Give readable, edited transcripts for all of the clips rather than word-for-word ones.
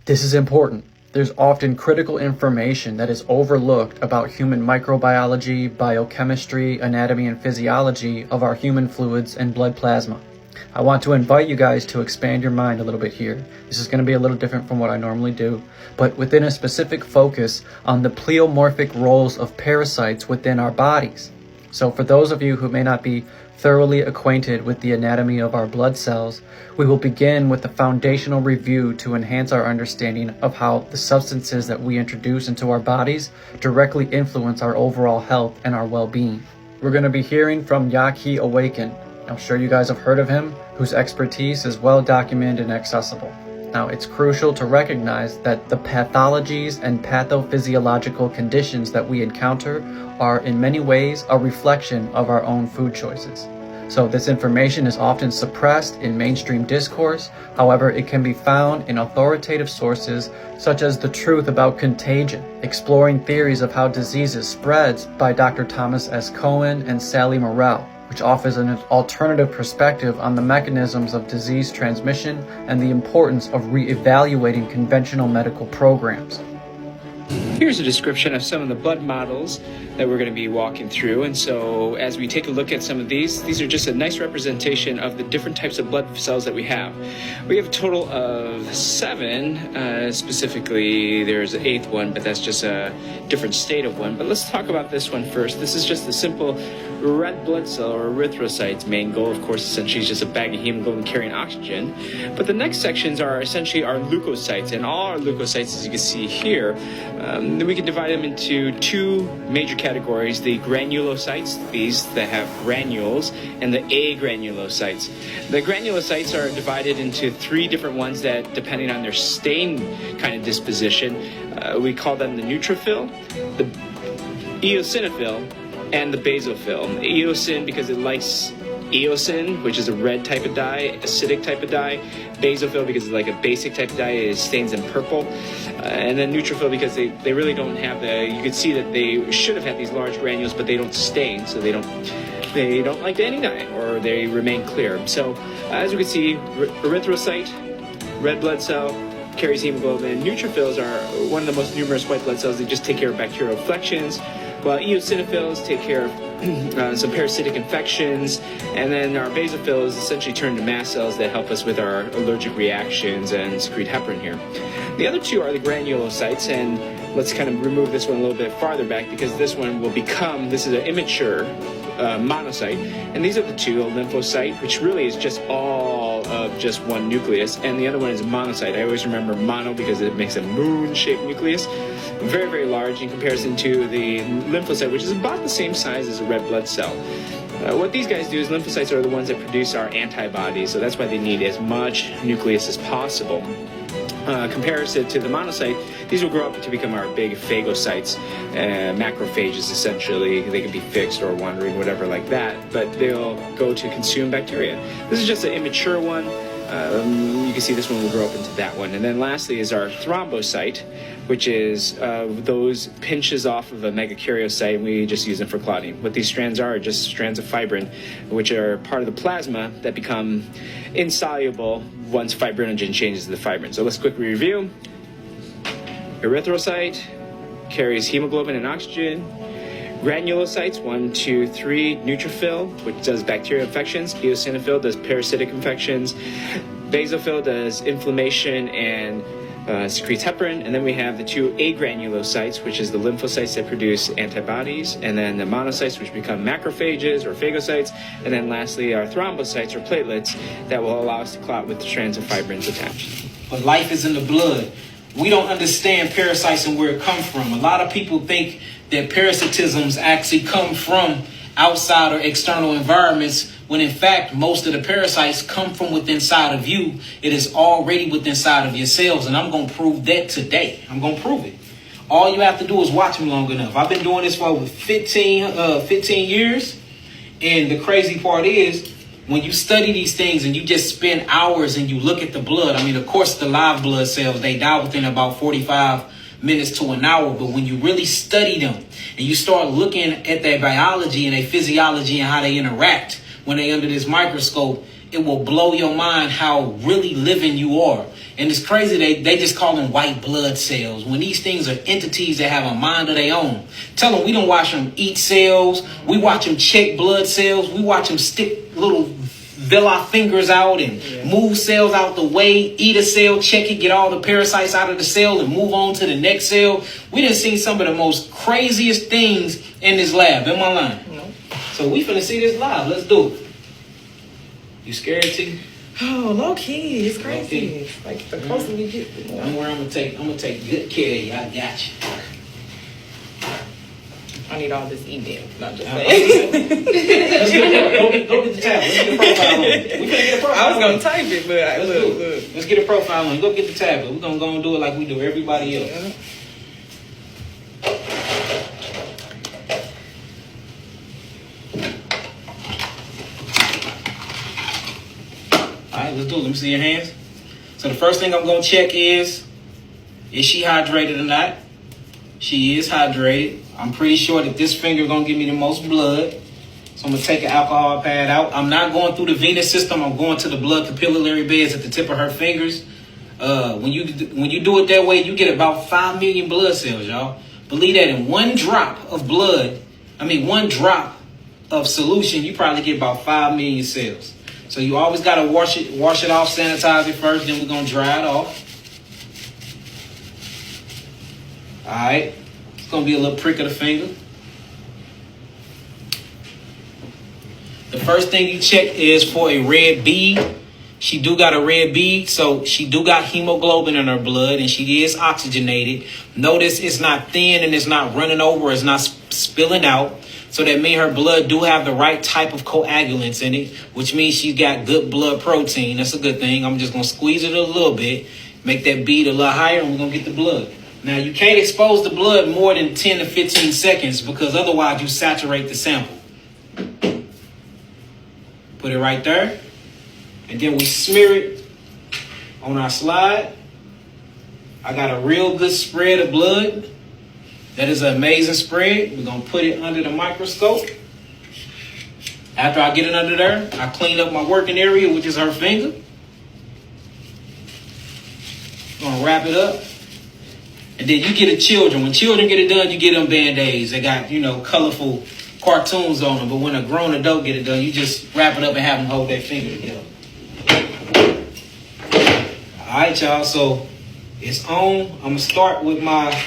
This is important. There's often critical information that is overlooked about human microbiology, biochemistry, anatomy, and physiology of our human fluids and blood plasma. I want to invite you guys to expand your mind a little bit here. This is going to be a little different from what I normally do, but within a specific focus on the pleomorphic roles of parasites within our bodies. So for those of you who may not be thoroughly acquainted with the anatomy of our blood cells, we will begin with a foundational review to enhance our understanding of how the substances that we introduce into our bodies directly influence our overall health and our well-being. We're going to be hearing from Yaki Awaken. I'm sure you guys have heard of him, whose expertise is well documented and accessible. Now, it's crucial to recognize that the pathologies and pathophysiological conditions that we encounter are in many ways a reflection of our own food choices. So this information is often suppressed in mainstream discourse. However, it can be found in authoritative sources such as the Truth About Contagion, exploring theories of how diseases spreads by Dr. Thomas S. Cowan and Sally Morell, which offers an alternative perspective on the mechanisms of disease transmission and the importance of reevaluating conventional medical programs. Here's a description of some of the blood models that we're going to be walking through. And so as we take a look at some of these are just a nice representation of the different types of blood cells that we have. We have a total of 7. Specifically, there's an 8th one, but that's just a different state of one. But let's talk about this one first. This is just a simple red blood cell or erythrocyte's main goal, of course, essentially is just a bag of hemoglobin carrying oxygen. But the next sections are essentially our leukocytes, and all our leukocytes, as you can see here, then we can divide them into 2 major categories: the granulocytes, these that have granules, and the agranulocytes. The granulocytes are divided into 3 different ones that, depending on their stain kind of disposition, we call them the neutrophil, the eosinophil, and the basophil. Eosin because it likes eosin, which is a red type of dye, acidic type of dye. Basophil because it's like a basic type of dye, it stains them purple. And then neutrophil because they really don't have you can see that they should have had these large granules, but they don't stain, so they don't like any dye, or they remain clear. So as we can see, erythrocyte, red blood cell, carries hemoglobin. Neutrophils are one of the most numerous white blood cells. They just take care of bacterial infections, while eosinophils take care of some parasitic infections, and then our basophils essentially turn to mast cells that help us with our allergic reactions and secrete heparin here. The other 2 are the granulocytes, and let's kind of remove this one a little bit farther back because this one will become, this is an immature monocyte, and these are the 2, a lymphocyte, which really is just all of just one nucleus, and the other one is a monocyte. I always remember mono because it makes a moon-shaped nucleus, very, very large in comparison to the lymphocyte, which is about the same size as a red blood cell. What these guys do is lymphocytes are the ones that produce our antibodies, so that's why they need as much nucleus as possible. Comparison to the monocyte, these will grow up to become our big phagocytes, macrophages essentially. They can be fixed or wandering, whatever like that, but they'll go to consume bacteria. This is just an immature one. You can see this one will grow up into that one. And then lastly is our thrombocyte, which is those pinches off of a megakaryocyte, and we just use them for clotting. What these strands are just strands of fibrin, which are part of the plasma that become insoluble once fibrinogen changes to the fibrin. So let's quickly review. Erythrocyte carries hemoglobin and oxygen. Granulocytes, 1, 2, 3. Neutrophil, which does bacterial infections. Eosinophil does parasitic infections. Basophil does inflammation and secretes heparin. And then we have the 2 agranulocytes, which is the lymphocytes that produce antibodies. And then the monocytes, which become macrophages or phagocytes. And then lastly, our thrombocytes or platelets that will allow us to clot with strands of fibrins attached. But life is in the blood. We don't understand parasites and where it comes from. A lot of people think that parasitisms actually come from outside or external environments, when in fact most of the parasites come from within inside of you. It is already within inside of your cells, and I'm going to prove that today. I'm going to prove it. All you have to do is watch me long enough. I've been doing this for over 15 years, and the crazy part is when you study these things and you just spend hours and you look at the blood, I mean, of course, the live blood cells, they die within about 45 minutes to an hour. But when you really study them and you start looking at their biology and their physiology and how they interact when they under this microscope, it will blow your mind how really living you are. And it's crazy, they just call them white blood cells, when these things are entities that have a mind of their own. Tell them we don't watch them eat cells, we watch them check blood cells, we watch them stick little villi fingers out and move cells out the way, eat a cell, check it, get all the parasites out of the cell and move on to the next cell. We done seen some of the most craziest things in this lab. Am I lying? No. So we finna see this live. Let's do it. You scared, T? Oh, low key, it's crazy. Like the closer we get. Don't worry, I'm gonna take good care of you. I got you. I need all this email. Not just saying. Go get the tablet. Let's get a profile on it. We finna get a profile. I was gonna type it, but look. Let's get a profile on it. Go get the tablet. We're gonna go and do it like we do everybody else. Yeah. Alright, let's do it. Let me see your hands. So the first thing I'm going to check is she hydrated or not? She is hydrated. I'm pretty sure that this finger is going to give me the most blood. So I'm going to take an alcohol pad out. I'm not going through the venous system. I'm going to the blood capillary beds at the tip of her fingers. When you do it that way, you get about 5 million blood cells, y'all. Believe that in one drop of one drop of solution, you probably get about 5 million cells. So you always got to wash it off, sanitize it first, then we're going to dry it off. All right. It's going to be a little prick of the finger. The first thing you check is for a red bead. She do got a red bead, so she do got hemoglobin in her blood, and she is oxygenated. Notice it's not thin and it's not running over, it's not spilling out. So that means her blood do have the right type of coagulants in it, which means she's got good blood protein. That's a good thing. I'm just going to squeeze it a little bit, make that bead a little higher, and we're going to get the blood. Now, you can't expose the blood more than 10 to 15 seconds because otherwise you saturate the sample. Put it right there. And then we smear it on our slide. I got a real good spread of blood. That is an amazing spread. We're going to put it under the microscope. After I get it under there, I clean up my working area, which is her finger. Going to wrap it up. And then you get it children. When children get it done, you get them Band-Aids. They got, colorful cartoons on them. But when a grown adult get it done, you just wrap it up and have them hold that finger together. All right, y'all. So it's on. I'm going to start with my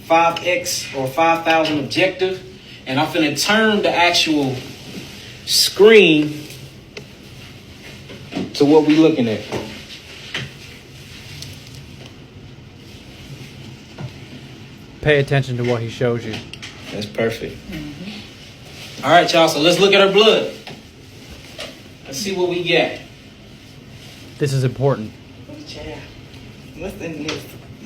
5X or 5,000 objective, and I'm finna turn the actual screen to what we looking at. Pay attention to what he shows you. That's perfect. Mm-hmm. All right, y'all, so let's look at her blood. Let's see what we got. This is important. What's in this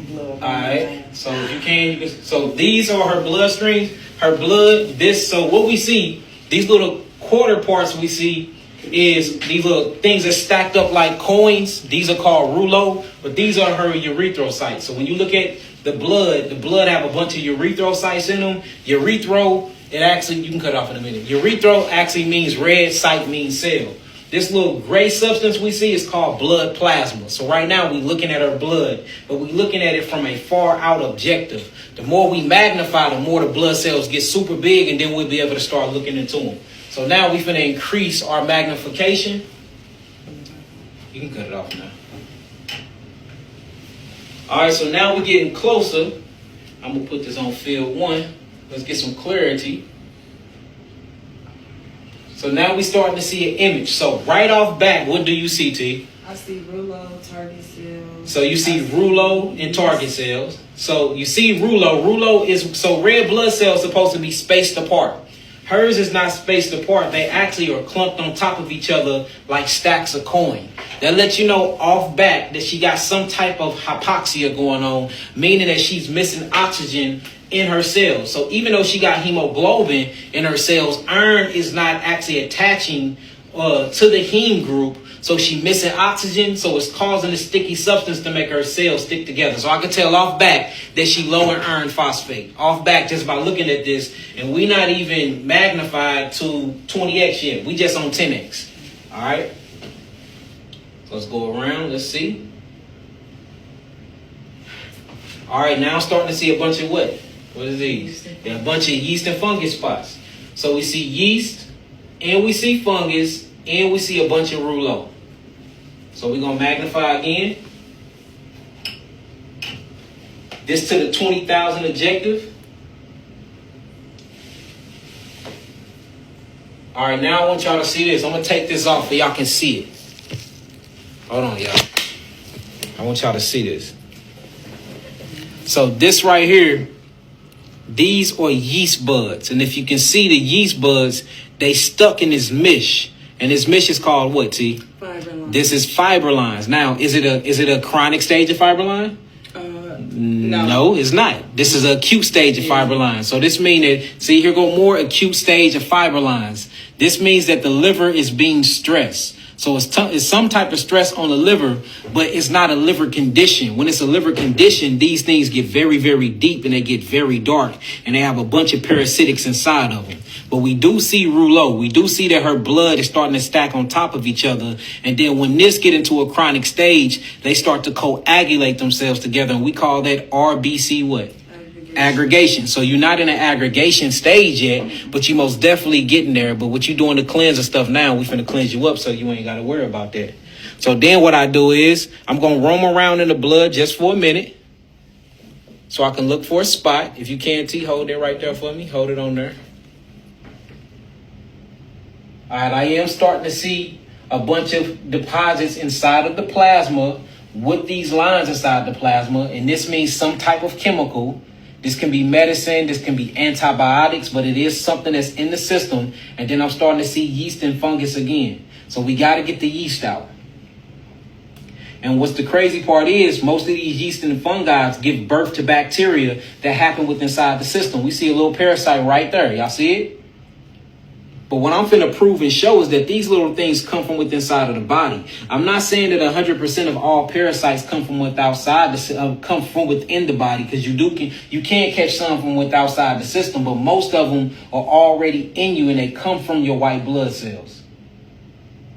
blood? All right, so you can so these are her blood streams. Her blood, so what we see, these little quarter parts we see is these little things that stacked up like coins. These are called rouleaux, but these are her erythrocytes. So when you look at the blood have a bunch of erythrocytes in them. Erythro, it actually, you can cut it off in a minute. Erythro actually means red, cyte means cell. This little gray substance we see is called blood plasma. So right now we're looking at her blood, but we're looking at it from a far out objective. The more we magnify, the more the blood cells get super big, and then we'll be able to start looking into them. So now we're going to increase our magnification. You can cut it off now. All right, so now we're getting closer. I'm going to put this on field 1. Let's get some clarity. So now we're starting to see an image. So right off bat, what do you see, T? I see rouleau, target cells. So you see rouleau and target cells. So you see rouleau. Rouleau is, so red blood cells supposed to be spaced apart. Hers is not spaced apart. They actually are clumped on top of each other like stacks of coin. That lets you know off bat that she got some type of hypoxia going on, meaning that she's missing oxygen in her cells. So even though she got hemoglobin in her cells, iron is not actually attaching to the heme group. So she missing oxygen, so it's causing a sticky substance to make her cells stick together. So I can tell off back that she low in iron phosphate. Off back just by looking at this, and we not even magnified to 20x yet. We just on 10x. All right. Let's go around. Let's see. All right, now I'm starting to see a bunch of what? What is these? They're a bunch of yeast and fungus spots. So we see yeast, and we see fungus, and we see a bunch of rouleau. So we're going to magnify again. This to the 20,000 objective. All right, now I want y'all to see this. I'm going to take this off so y'all can see it. Hold on, y'all. I want y'all to see this. So this right here, these are yeast buds. And if you can see the yeast buds, they stuck in this mesh. And this mesh is called what, T? Fiber line. This is fiber lines. Now, is it a chronic stage of fiber line? No, it's not. This is an acute stage of fiber lines. So this means that, see, here go more acute stage of fiber lines. This means that the liver is being stressed. So it's some type of stress on the liver, but it's not a liver condition. When it's a liver condition, these things get very, very deep and they get very dark and they have a bunch of parasitics inside of them. But we do see rouleau. We do see that her blood is starting to stack on top of each other. And then when this get into a chronic stage, they start to coagulate themselves together. And we call that RBC what? Aggregation. So you're not in an aggregation stage yet, but you most definitely getting there. But what you doing to cleanse the stuff now, we finna cleanse you up so you ain't got to worry about that. So then what I do is I'm going to roam around in the blood just for a minute so I can look for a spot. If you can, T, hold it right there for me. Hold it on there. All right, I am starting to see a bunch of deposits inside of the plasma with these lines inside the plasma, and this means some type of chemical. This can be medicine, this can be antibiotics, but it is something that's in the system. And then I'm starting to see yeast and fungus again. So we got to get the yeast out. And what's the crazy part is most of these yeast and fungi give birth to bacteria that happen within inside the system. We see a little parasite right there. Y'all see it? But what I'm finna prove and show is that these little things come from within inside of the body. I'm not saying that 100% of all parasites come from come from within the body, because you can catch some from outside the system, but most of them are already in you and they come from your white blood cells.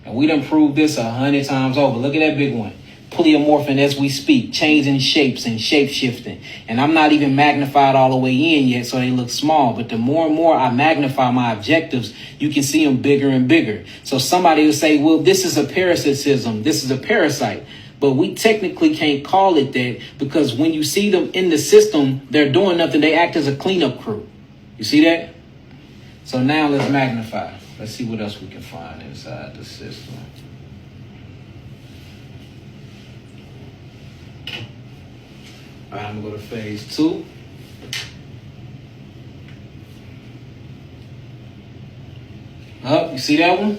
And we done proved this 100 times over. Look at that big one. Pleomorphic as we speak, changing shapes and shape shifting. And I'm not even magnified all the way in yet, so they look small. But the more and more I magnify my objectives, you can see them bigger and bigger. So somebody will say, well, this is a parasitism. This is a parasite. But we technically can't call it that, because when you see them in the system, they're doing nothing. They act as a cleanup crew. You see that? So now let's magnify. Let's see what else we can find inside the system. All right, I'm going to go to phase 2. You see that one?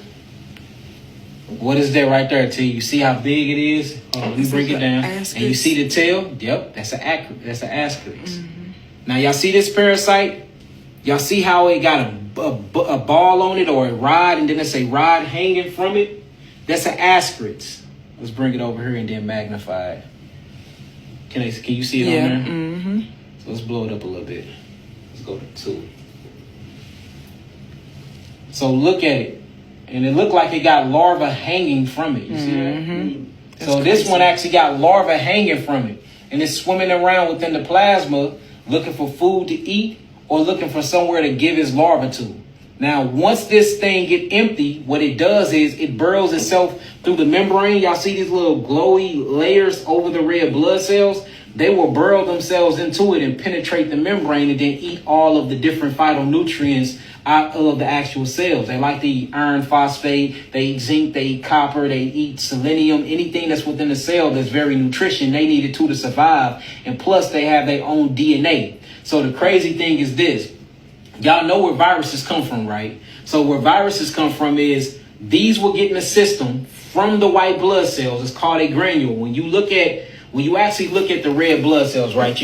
What is that right there, T? You see how big it is? Let me bring it down. And you see the tail? Yep, that's an ascaris. Mm-hmm. Now, y'all see this parasite? Y'all see how it got a ball on it or a rod, and then it's a rod hanging from it? That's an ascaris. Let's bring it over here and then magnify it. Can you see it on there? Mm-hmm. So let's blow it up a little bit. Let's go to 2. So look at it. And it looked like it got larvae hanging from it. You see that? Mm-hmm. So this one actually got larvae hanging from it. And it's swimming around within the plasma looking for food to eat or looking for somewhere to give its larvae to. Now, once this thing get empty, what it does is it burrows itself through the membrane. Y'all see these little glowy layers over the red blood cells? They will burrow themselves into it and penetrate the membrane and then eat all of the different phytonutrients out of the actual cells. They like to eat iron phosphate, they eat zinc, they eat copper, they eat selenium, anything that's within the cell that's very nutrition, they need it to survive. And plus they have their own DNA. So the crazy thing is this. Y'all know where viruses come from, right? So where viruses come from is these will get in the system from the white blood cells. It's called a granule. When you actually look at the red blood cells, right?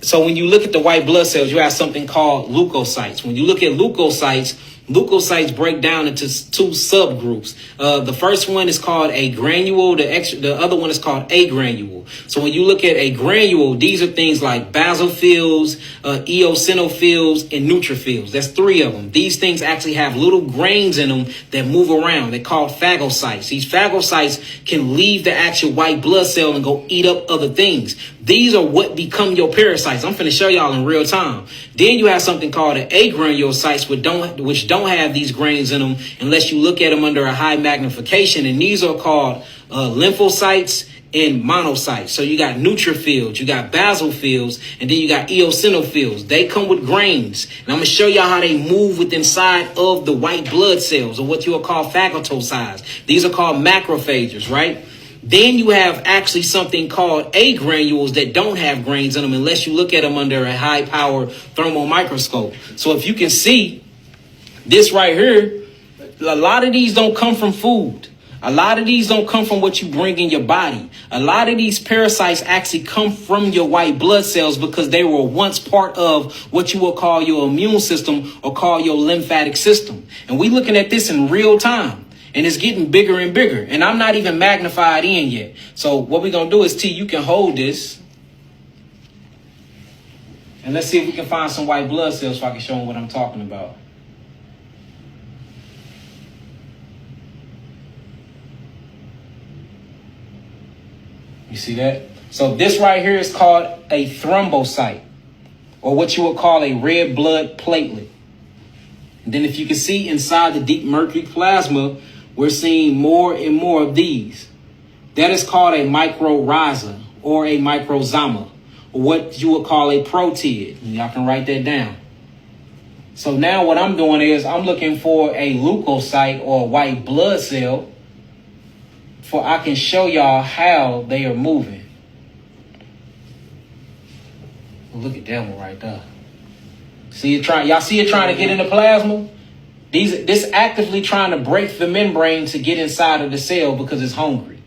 So when you look at the white blood cells, you have something called leukocytes. When you look at leukocytes, Leukocytes break down into two subgroups. The first one is called a granule. The other one is called a granule. So when you look at a granule, these are things like basophils, eosinophils, and neutrophils. That's three of them. These things actually have little grains in them that move around. They're called phagocytes. These phagocytes can leave the actual white blood cell and go eat up other things. These are what become your parasites. I'm finna show y'all in real time. Then you have something called an agranulocytes, which don't have these grains in them unless you look at them under a high magnification. And these are called lymphocytes and monocytes. So you got neutrophils, you got basophils, and then you got eosinophils. They come with grains. And I'm going to show y'all how they move within inside of the white blood cells, or what you will call phagocytes. These are called macrophages, right? Then you have actually something called A granules that don't have grains in them unless you look at them under a high power thermal microscope. So if you can see this right here, a lot of these don't come from food. A lot of these don't come from what you bring in your body. A lot of these parasites actually come from your white blood cells because they were once part of what you will call your immune system or call your lymphatic system. And we looking at this in real time. And it's getting bigger and bigger. And I'm not even magnified in yet. So what we're going to do is, T, you can hold this. And let's see if we can find some white blood cells so I can show them what I'm talking about. You see that? So this right here is called a thrombocyte, or what you would call a red blood platelet. And then if you can see inside the deep mercury plasma, we're seeing more and more of these. That is called a mycorrhiza or a microsoma, or what you would call a proteid. And y'all can write that down. So now what I'm doing is I'm looking for a leukocyte or a white blood cell, for I can show y'all how they are moving. Look at that one right there. See it trying. Y'all see it trying to get in the plasma? This actively trying to break the membrane to get inside of the cell because it's hungry.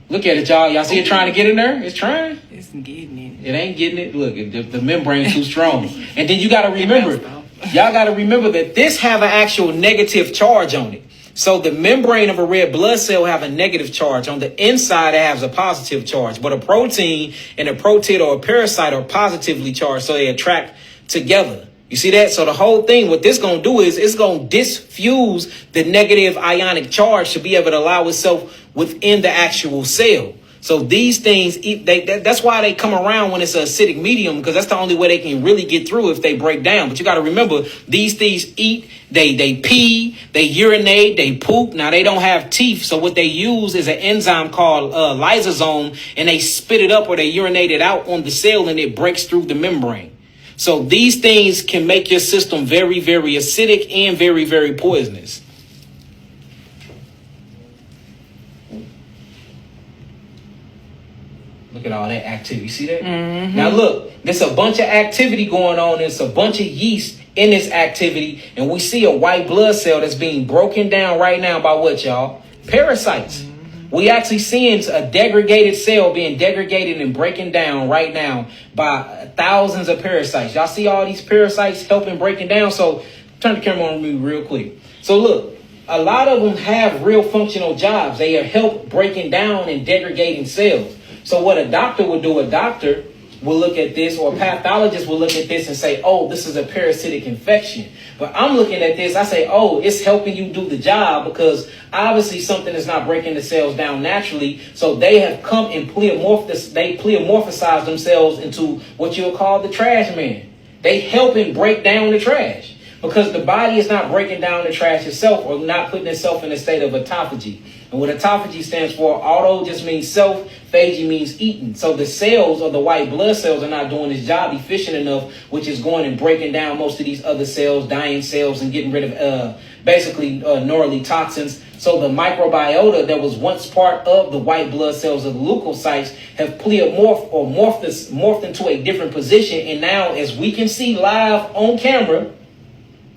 Look at it, y'all. Y'all see it trying to get in there? It's trying. It's getting it. It ain't getting it. Look, the membrane's too strong. And then you got to remember, y'all got to remember that this have an actual negative charge on it. So the membrane of a red blood cell have a negative charge. On the inside, it has a positive charge. But a protein and a proteid or a parasite are positively charged, so they attract together. You see that? So the whole thing, what this going to do is it's going to diffuse the negative ionic charge to be able to allow itself within the actual cell. So these things, that's why they come around when it's an acidic medium, because that's the only way they can really get through if they break down. But you got to remember, these things eat, they pee, they urinate, they poop. Now, they don't have teeth. So what they use is an enzyme called lysosome, and they spit it up or they urinate it out on the cell, and it breaks through the membrane. So these things can make your system very, very acidic and very, very poisonous. Look at all that activity. See that? Mm-hmm. Now look, there's a bunch of activity going on. There's a bunch of yeast in this activity. And we see a white blood cell that's being broken down right now by what, y'all? Parasites. Mm-hmm. We actually seeing a degraded cell being degraded and breaking down right now by thousands of parasites. Y'all see all these parasites helping breaking down? So turn the camera on me real quick. So look, a lot of them have real functional jobs. They are help breaking down and degrading cells. So what a doctor would do, a doctor will look at this, or a pathologist will look at this and say, oh, this is a parasitic infection. But I'm looking at this, I say, oh, it's helping you do the job, because obviously something is not breaking the cells down naturally. So they have come and pleomorphized themselves into what you'll call the trash man. They helping break down the trash, because the body is not breaking down the trash itself, or not putting itself in a state of autophagy. And what autophagy stands for, auto just means self, phagy means eating. So the cells or the white blood cells are not doing this job efficient enough, which is going and breaking down most of these other cells, dying cells, and getting rid of basically neurally toxins. So the microbiota that was once part of the white blood cells of the leukocytes have pleomorphed or morphed into a different position. And now, as we can see live on camera,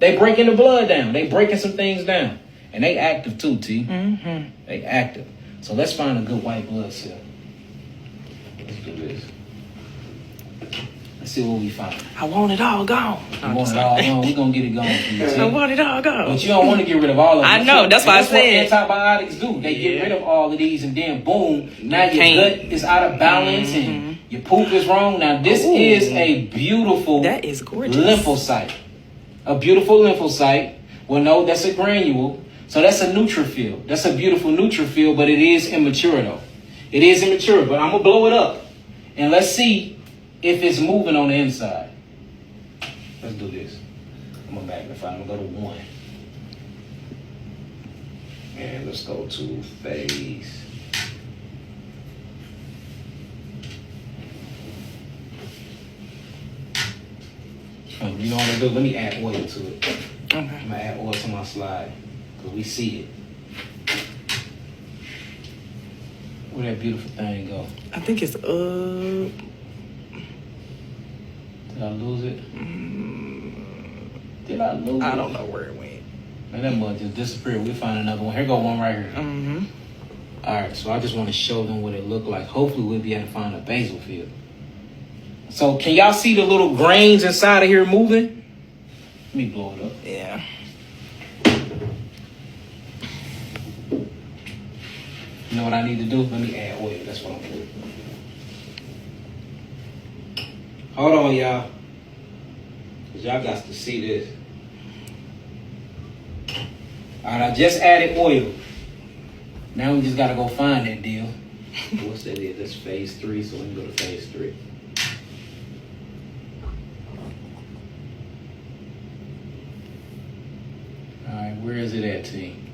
they breaking the blood down. They breaking some things down. And they active too, T. Mm-hmm. They active. So let's find a good white blood cell. Let's do this. Let's see what we find. I want it all gone. You want it all gone? We're going to get it gone for you, T. I want it all gone. But you don't want to get rid of all of it. I know, that's why I That's said. what antibiotics do. They get rid of all of these, and then boom, now your gut is out of balance and your poop is wrong. Now this is a beautiful That is gorgeous. lymphocyte. A beautiful lymphocyte. Well, no, that's a granule. So that's a neutrophil. That's a beautiful neutrophil, but it is immature though. It is immature, but I'm going to blow it up. And let's see if it's moving on the inside. Let's do this. I'm going to magnify. I'm going to go to 1. And let's go to phase. You know what I'm going to do? Let me add oil to it. Okay. I'm going to add oil to my slide because we see it. Where that beautiful thing go? I think it's Did I lose it? Did I lose it? I don't know where it went. Man, that mud just disappeared. We'll find another one. Here go one right here. All right, so I just want to show them what it looked like. Hopefully we'll be able to find a basal field. So can y'all see the little grains inside of here moving? Let me blow it up. Yeah. You know what I need to do? Let me add oil. That's what I'm doing. Hold on, y'all. Because y'all got to see this. All right, I just added oil. Now we just got to go find that deal. What's that? That's phase 3, so let me go to phase 3. All right, where is it at, team?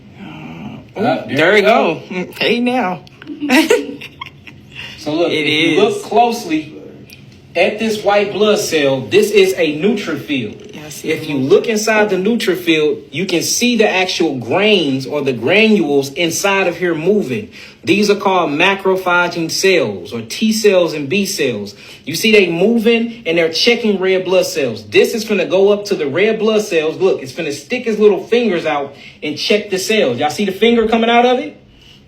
There we go. Hey, now. So look, It if you is. look closely at this white blood cell, this is a neutrophil. Yeah, I see If it. you look inside the neutrophil, you can see the actual grains or the granules inside of here moving. These are called macrophaging cells or T cells and B cells. You see they moving and they're checking red blood cells. This is finna go up to the red blood cells. Look, it's finna stick its little fingers out and check the cells. Y'all see the finger coming out of it?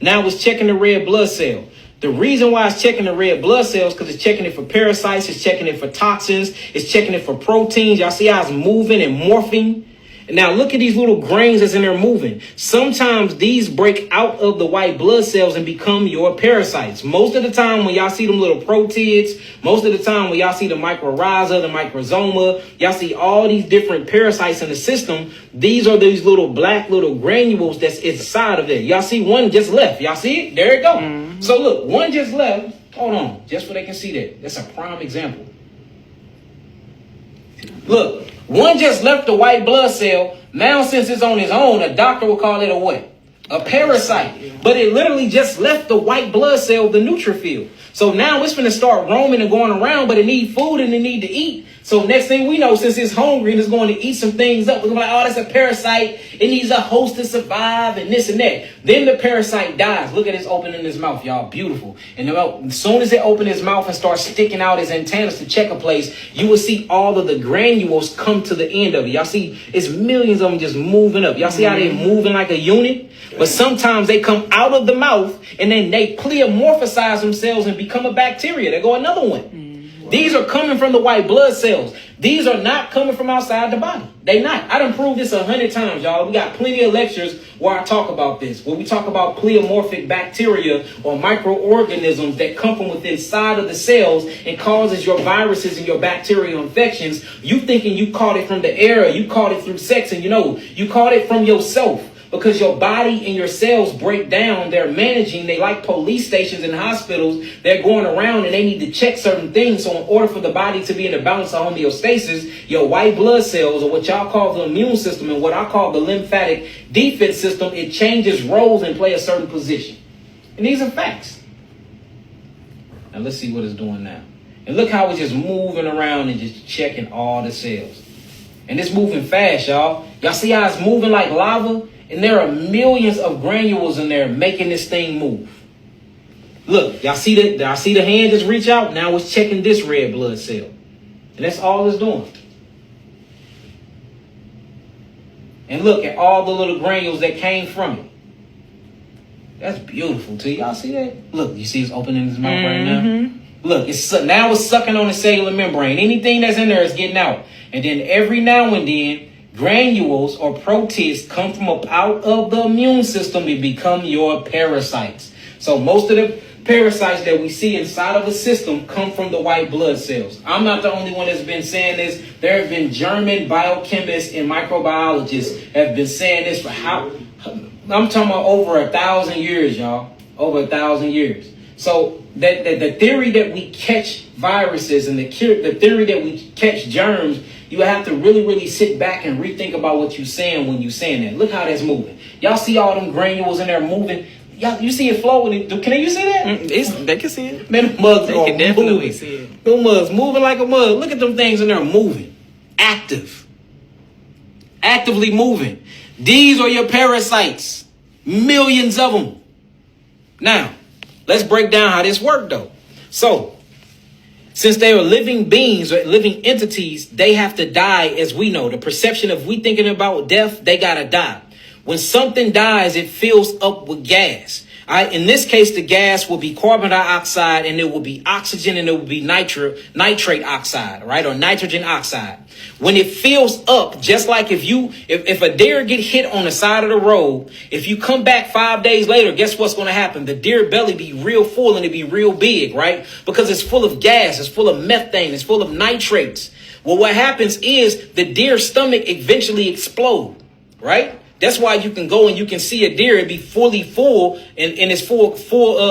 Now it's checking the red blood cell. The reason why it's checking the red blood cells because it's checking it for parasites, it's checking it for toxins, it's checking it for proteins. Y'all see how it's moving and morphing? And now look at these little grains that's in there moving. Sometimes these break out of the white blood cells and become your parasites. Most of the time when y'all see them little protids, most of the time when y'all see the mycorrhiza, the microsoma, y'all see all these different parasites in the system. These are these little black little granules that's inside of it. Y'all see one just left. Y'all see it? There it go. Mm-hmm. So look, one just left. Hold on, just so they can see that. That's a prime example. Look, one just left the white blood cell. Now, since it's on its own, a doctor will call it a what? A parasite. But it literally just left the white blood cell, the neutrophil. So now it's going to start roaming and going around, but it needs food and it need to eat. So next thing we know, since it's hungry and it's going to eat some things up, we're going to be like, oh, that's a parasite. It needs a host to survive and this and that. Then the parasite dies. Look at it opening his mouth, y'all. Beautiful. And as soon as it opens his mouth and starts sticking out his antennas to check a place, you will see all of the granules come to the end of it. Y'all see it's millions of them just moving up. Y'all see how they're moving like a unit? But sometimes they come out of the mouth and then they pleomorphize themselves and become a bacteria. They go another one. These are coming from the white blood cells. These are not coming from outside the body. They not. I done proved this 100 times, y'all. We got plenty of lectures where I talk about this, where we talk about pleomorphic bacteria or microorganisms that come from within inside of the cells and causes your viruses and your bacterial infections. You thinking you caught it from the air, or you caught it through sex, and you caught it from yourself. Because your body and your cells break down, they're managing, they like police stations and hospitals, they're going around and they need to check certain things. So in order for the body to be in a balance of homeostasis, your white blood cells, or what y'all call the immune system and what I call the lymphatic defense system, it changes roles and play a certain position. And these are facts. Now let's see what it's doing now. And look how it's just moving around and just checking all the cells. And it's moving fast, y'all. Y'all see how it's moving like lava? And there are millions of granules in there making this thing move. Look, y'all see the hand just reach out? Now it's checking this red blood cell. And that's all it's doing. And look at all the little granules that came from it. That's beautiful too. Y'all see that? Look, you see it's opening his mouth right now? Look, now it's sucking on the cellular membrane. Anything that's in there is getting out. And then every now and then, granules or protists come from out of the immune system and become your parasites. So most of the parasites that we see inside of a system come from the white blood cells. I'm not the only one that's been saying this. There have been German biochemists and microbiologists have been saying this for I'm talking about over 1,000 years, y'all. Over 1,000 years. So that the theory that we catch viruses and the theory that we catch germs, you have to really, really sit back and rethink about what you're saying when you're saying that. Look how that's moving. Y'all see all them granules in there moving? Y'all, you see it flowing? Can you see that? They can see it. Man, the mugs They are can definitely moving. see it. Them mugs moving like a mug. Look at them things in there moving. Actively moving. These are your parasites. Millions of them. Now, let's break down how this worked though. So, since they are living beings or living entities, they have to die as we know. The perception of we thinking about death, they gotta die. When something dies, it fills up with gas. In this case, the gas will be carbon dioxide, and it will be oxygen, and it will be nitrate oxide, right? Or nitrogen oxide. When it fills up, just like if a deer get hit on the side of the road, if you come back 5 days later, guess what's going to happen? The deer belly be real full and it be real big, right? Because it's full of gas, it's full of methane, it's full of nitrates. Well, what happens is the deer's stomach eventually explode, right? That's why you can go and you can see a deer and be fully full and it's full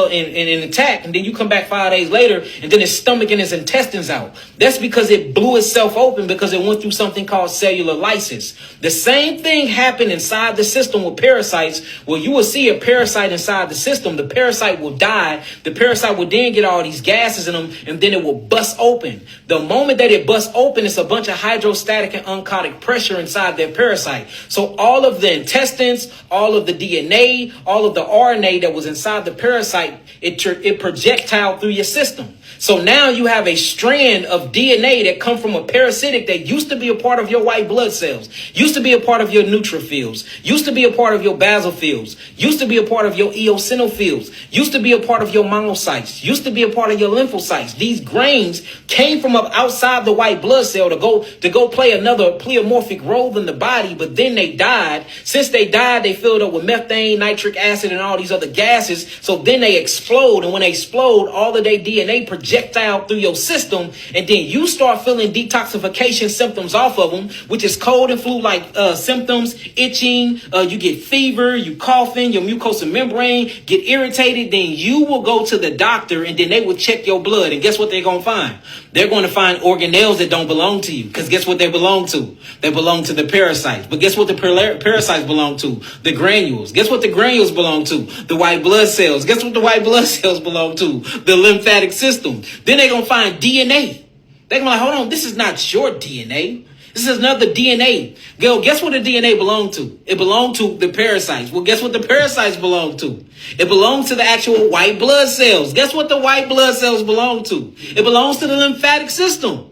and intact. And then you come back 5 days later and then his stomach and his intestines out. That's because it blew itself open because it went through something called cellular lysis. The same thing happened inside the system with parasites. Where you will see a parasite inside the system. The parasite will die. The parasite will then get all these gases in them and then it will bust open. The moment that it busts open, it's a bunch of hydrostatic and oncotic pressure inside that parasite. So all of the intestines, all of the DNA, all of the RNA that was inside the parasite, it projectile through your system. So now you have a strand of DNA that come from a parasitic that used to be a part of your white blood cells, used to be a part of your neutrophils, used to be a part of your basophils, used to be a part of your eosinophils, used to be a part of your monocytes, used to be a part of your lymphocytes. These grains came from up outside the white blood cell to go play another pleomorphic role in the body, but then they died. Since they died, they filled up with methane, nitric acid, and all these other gases. So then they explode, and when they explode, all of their DNA projectile through your system, and then you start feeling detoxification symptoms off of them, which is cold and flu-like symptoms, itching, you get fever, you coughing, your mucosal membrane get irritated. Then you will go to the doctor, and then they will check your blood, and guess what they're going to find? They're going to find organelles that don't belong to you, because guess what they belong to? They belong to the parasites. But guess what the parasites belong to? The granules. Guess what the granules belong to? The white blood cells. Guess what the white blood cells belong to? The lymphatic system. Then they're going to find DNA. They're going to be like, hold on, this is not your DNA. This is another DNA. Girl, guess what the DNA belonged to? It belonged to the parasites. Well, guess what the parasites belong to? It belongs to the actual white blood cells. Guess what the white blood cells belong to? It belongs to the lymphatic system.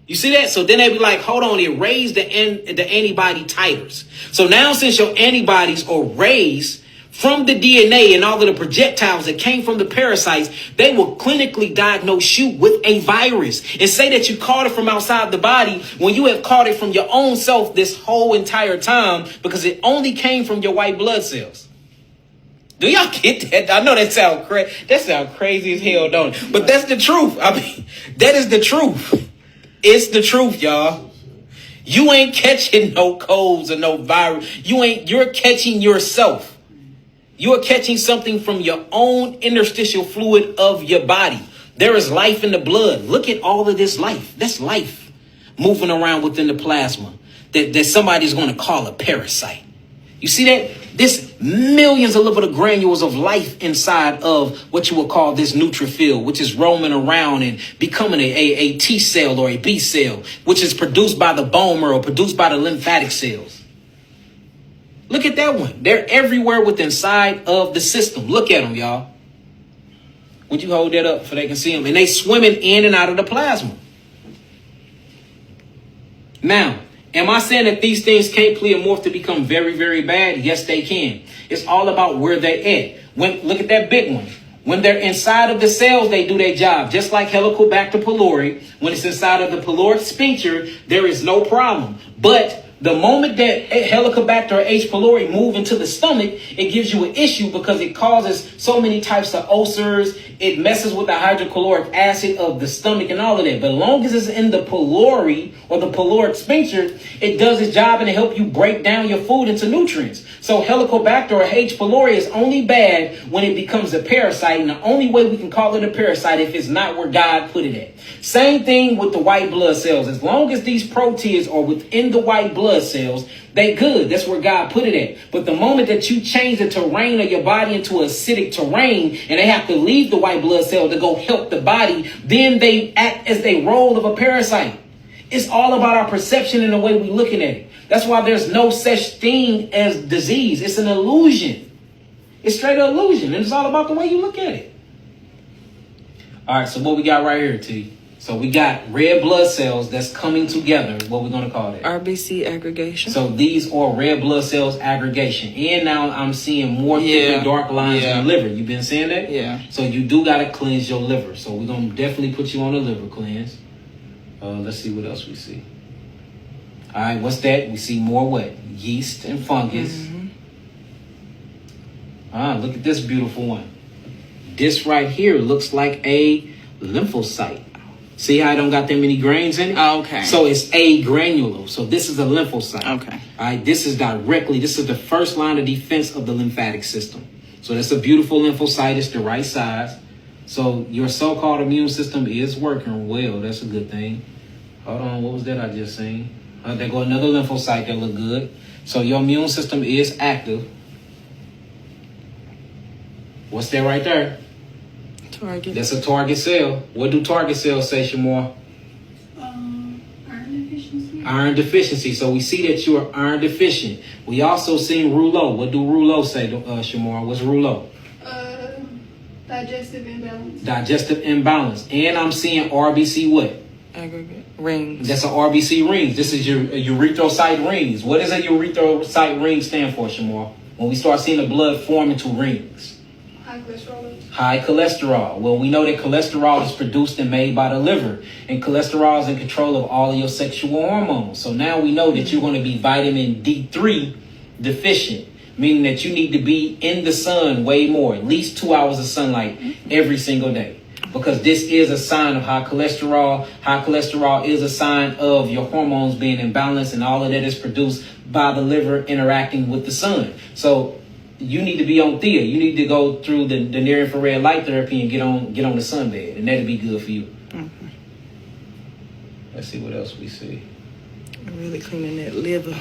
You see that? So then they be like, hold on, it raised the antibody titers. So now since your antibodies are raised from the DNA and all of the projectiles that came from the parasites, they will clinically diagnose you with a virus and say that you caught it from outside the body when you have caught it from your own self this whole entire time because it only came from your white blood cells. Do y'all get that? I know that sounds crazy. That sounds crazy as hell, don't it? But that's the truth. I mean, that is the truth. It's the truth, y'all. You ain't catching no colds or no virus. You're catching yourself. You are catching something from your own interstitial fluid of your body. There is life in the blood. Look at all of this life. That's life moving around within the plasma that somebody's going to call a parasite. You see that? There's millions of little granules of life inside of what you would call this neutrophil, which is roaming around and becoming a T cell or a B cell, which is produced by the bone marrow, produced by the lymphatic cells. Look at that one. They're everywhere within inside of the system. Look at them, y'all. Would you hold that up so they can see them? And they swimming in and out of the plasma. Now, am I saying that these things can't pleomorph to become very, very bad? Yes, they can. It's all about where they're at. Look at that big one. When they're inside of the cells, they do their job. Just like Helicobacter pylori, when it's inside of the pyloric sphincter, there is no problem. But the moment that Helicobacter or H. pylori move into the stomach, it gives you an issue because it causes so many types of ulcers. It messes with the hydrochloric acid of the stomach and all of that. But as long as it's in the pylori or the pyloric sphincter, it does its job and it helps you break down your food into nutrients. So Helicobacter or H. pylori is only bad when it becomes a parasite. And the only way we can call it a parasite if it's not where God put it at. Same thing with the white blood cells. As long as these proteins are within the white blood cells, they good. That's where God put it at. But the moment that you change the terrain of your body into acidic terrain and they have to leave the white blood cell to go help the body, then they act as the role of a parasite. It's all about our perception and the way we're looking at it. That's why there's no such thing as disease. It's an illusion. It's straight an illusion. And it's all about the way you look at it. All right, so what we got right here, T? So we got red blood cells that's coming together. What we're going to call that? RBC aggregation. So these are red blood cells aggregation. And now I'm seeing more thicker dark lines in the liver. You been seeing that? Yeah. So you do got to cleanse your liver. So we're going to definitely put you on a liver cleanse. Let's see what else we see. All right, what's that? We see more what? Yeast and fungus. Look at this beautiful one. This right here looks like a lymphocyte. See how I don't got that many grains in it? Okay. So it's a granule. So this is a lymphocyte. Okay. All right, this is the first line of defense of the lymphatic system. So that's a beautiful lymphocyte. It's the right size. So your so-called immune system is working well. That's a good thing. Hold on, what was that I just seen? There go another lymphocyte that look good. So your immune system is active. What's that right there? Target. That's a target cell. What do target cells say, Shamor? Iron deficiency. Iron deficiency. So we see that you are iron deficient. We also seen rouleau. What do rouleau say, Shamor? What's rouleau? Digestive imbalance. Digestive imbalance. And I'm seeing RBC what? Aggregate. Rings. That's an RBC rings. This is your erythrocyte rings. What does a erythrocyte ring stand for, Shamor? When we start seeing the blood form into rings. High cholesterol. High cholesterol. Well, we know that cholesterol is produced and made by the liver. And cholesterol is in control of all of your sexual hormones. So now we know that you're going to be vitamin D3 deficient. Meaning that you need to be in the sun way more. At least 2 hours of sunlight every single day. Because this is a sign of high cholesterol. High cholesterol is a sign of your hormones being imbalanced. And all of that is produced by the liver interacting with the sun. So you need to be on Thea. You need to go through the near infrared light therapy and get on the sunbed, and that'll be good for you. Let's see what else we see. Really cleaning that liver.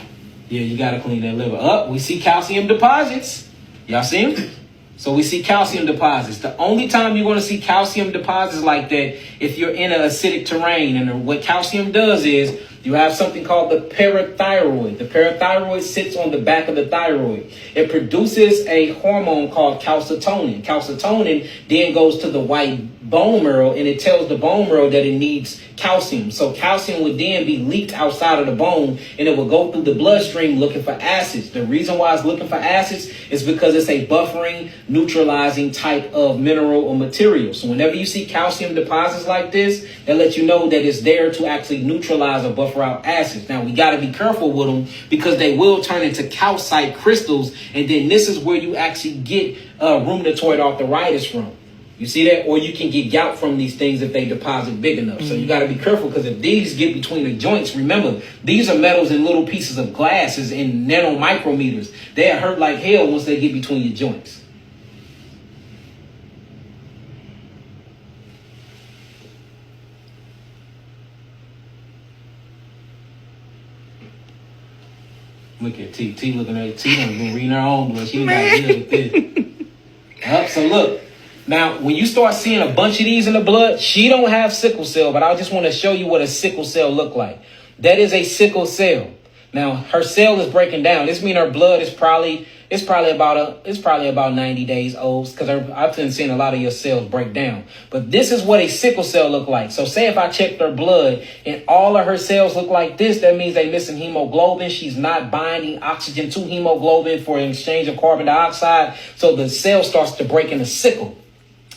Yeah, you gotta clean that liver up. We see calcium deposits. Y'all see them? So we see calcium deposits. The only time you're going to see calcium deposits like that if you're in an acidic terrain. And what calcium does is you have something called the parathyroid. The parathyroid sits on the back of the thyroid. It produces a hormone called calcitonin. Calcitonin then goes to the white bone marrow and it tells the bone marrow that it needs calcium. So calcium would then be leaked outside of the bone and it will go through the bloodstream looking for acids. The reason why it's looking for acids is because it's a buffering, neutralizing type of mineral or material. So whenever you see calcium deposits like this, that lets you know that it's there to actually neutralize or buffer out acids. Now we got to be careful with them because they will turn into calcite crystals, and then this is where you actually get rheumatoid arthritis from. You see that? Or you can get gout from these things if they deposit big enough. So you got to be careful because if these get between the joints, remember, these are metals in little pieces of glasses in nanomicrometers. They hurt like hell once they get between your joints. Look at T. T looking at T. Done been reading her own blood. She ain't got to deal with this. So look. Now, when you start seeing a bunch of these in the blood, she don't have sickle cell, but I just want to show you what a sickle cell look like. That is a sickle cell. Now, her cell is breaking down. This means her blood is probably about 90 days old because I've been seeing a lot of your cells break down. But this is what a sickle cell look like. So say if I checked her blood and all of her cells look like this, that means they're missing hemoglobin. She's not binding oxygen to hemoglobin for an exchange of carbon dioxide. So the cell starts to break in a sickle.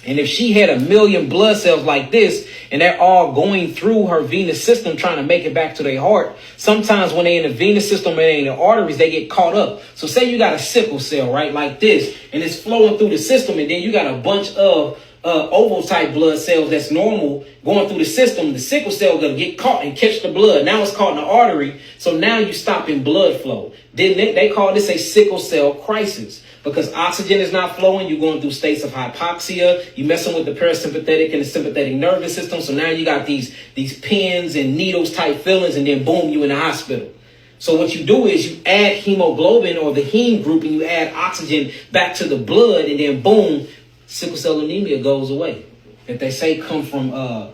And if she had 1 million blood cells like this, and they're all going through her venous system trying to make it back to their heart, sometimes when they're in the venous system and they're in the arteries, they get caught up. So say you got a sickle cell, right, like this, and it's flowing through the system, and then you got a bunch of oval type blood cells that's normal going through the system. The sickle cell gonna get caught and catch the blood. Now it's caught in the artery, so now you stopping blood flow. Then they call this a sickle cell crisis. Because oxygen is not flowing, you're going through states of hypoxia, you're messing with the parasympathetic and the sympathetic nervous system. So now you got these pins and needles type feelings, and then boom, you in the hospital. So what you do is you add hemoglobin or the heme group, and you add oxygen back to the blood, and then boom, sickle cell anemia goes away. That they say come from an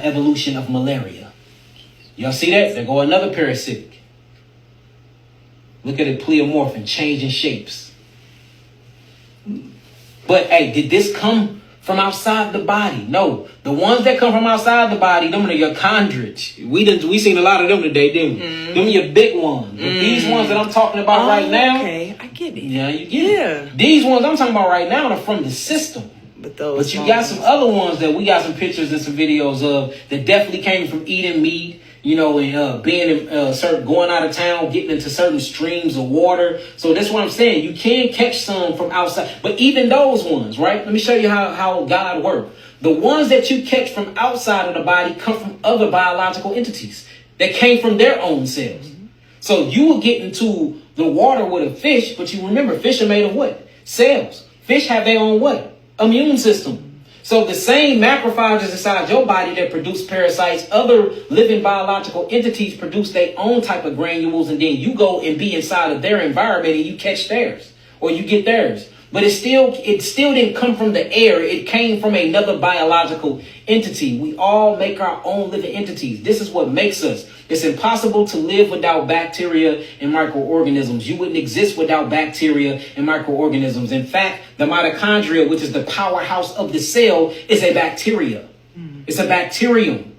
evolution of malaria. Y'all see that? There go another parasitic. Look at it, pleomorphic, changing shapes. But hey, did this come from outside the body? No. The ones that come from outside the body, them are your chondrids. We seen a lot of them today, didn't we? Mm-hmm. Them are your big ones. But these ones that I'm talking about right now. Okay, I get it. Yeah, you get it. These ones I'm talking about right now are from the system. But you got some other ones that we got some pictures and some videos of that definitely came from eating meat, you know, and being in going out of town, getting into certain streams of water. So that's what I'm saying. You can catch some from outside, but even those ones, right? Let me show you how God works. The ones that you catch from outside of the body come from other biological entities that came from their own cells. Mm-hmm. So you will get into the water with a fish, but you remember fish are made of what? Cells. Fish have their own what? Immune system. So the same macrophages inside your body that produce parasites, other living biological entities produce their own type of granules, and then you go and be inside of their environment and you catch theirs or you get theirs. But it still didn't come from the air. It came from another biological entity. We all make our own living entities. This is what makes us. It's impossible to live without bacteria and microorganisms. You wouldn't exist without bacteria and microorganisms. In fact, the mitochondria, which is the powerhouse of the cell, is a bacteria. It's a bacterium.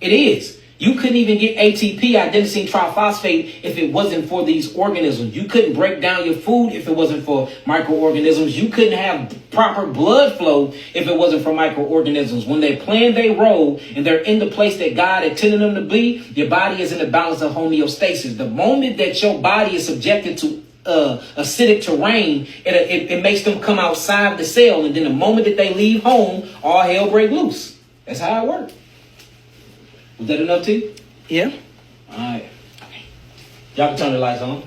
It is. You couldn't even get ATP, adenosine triphosphate, if it wasn't for these organisms. You couldn't break down your food if it wasn't for microorganisms. You couldn't have proper blood flow if it wasn't for microorganisms. When they plan their role and they're in the place that God intended them to be, your body is in the balance of homeostasis. The moment that your body is subjected to acidic terrain, it makes them come outside the cell. And then the moment that they leave home, all hell break loose. That's how it works. Was that enough to you? Yeah. All right. Okay. Y'all can turn the lights on.